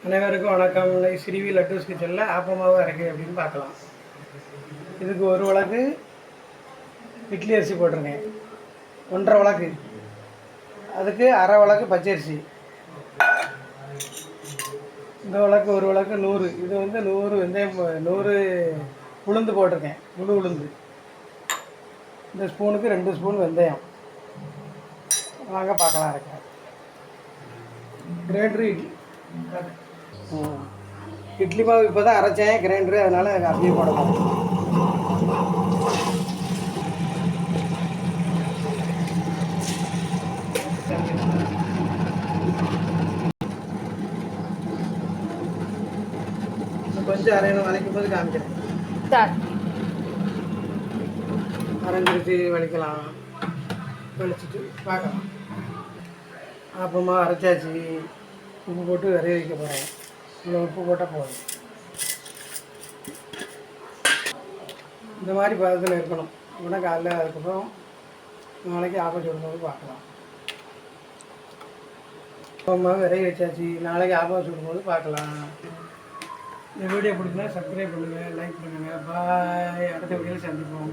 அனைவருக்கும் வணக்கம். இன்னைக்கு ஸ்ரீவி லட்டூஸ் கிச்சனில் ஆப்பமாவும் இறக்கி அப்படின்னு பார்க்கலாம். இதுக்கு ஒரு உலக்கு இட்லி அரிசி போட்டிருக்கேன், 1.5 உலக்கு. அதுக்கு அரை உலக்கு பச்சரிசி. இந்த உலக்கு ஒரு உலக்கு 100. இது வந்து 100 வெந்தயம், 100 உளுந்து போட்டிருக்கேன், முழு உளுந்து. இந்த ஸ்பூனுக்கு 2 ஸ்பூன் வெந்தயம். வாங்க பார்க்கலாம். இருக்கேன் கிரைண்டரு இட்லி மாவு இப்போ தான் அரைச்சேன் கிரைண்டரு, அதனால் அப்படியே போடலாம். கொஞ்சம் அரையணும், வளைக்கும் போது காமிக்கிறேன். அரைஞ்சிருச்சு, வலிக்கலாம். வலிச்சிட்டு பார்க்கலாம். அப்புறமா அரைச்சாச்சு. உப்பு போட்டு விரைய வைக்க போகிறேன். இவ்வளோ உப்பு போட்டால் போதும். இந்த மாதிரி பதத்தில் இருக்கணும். அப்படின்னா காலையில் அதுக்கப்புறம் நாளைக்கு ஆப்பம் சுடும்போது பார்க்கலாம். அப்புறமா விரைய வச்சாச்சு, நாளைக்கு ஆப்பம் சுடும்போது பார்க்கலாம். இந்த வீடியோ பிடிச்சினா சப்ஸ்கிரைப் பண்ணுங்கள், லைக் பண்ணுங்கள். பாய். அடுத்த வீடியோவில் சந்திப்போம்.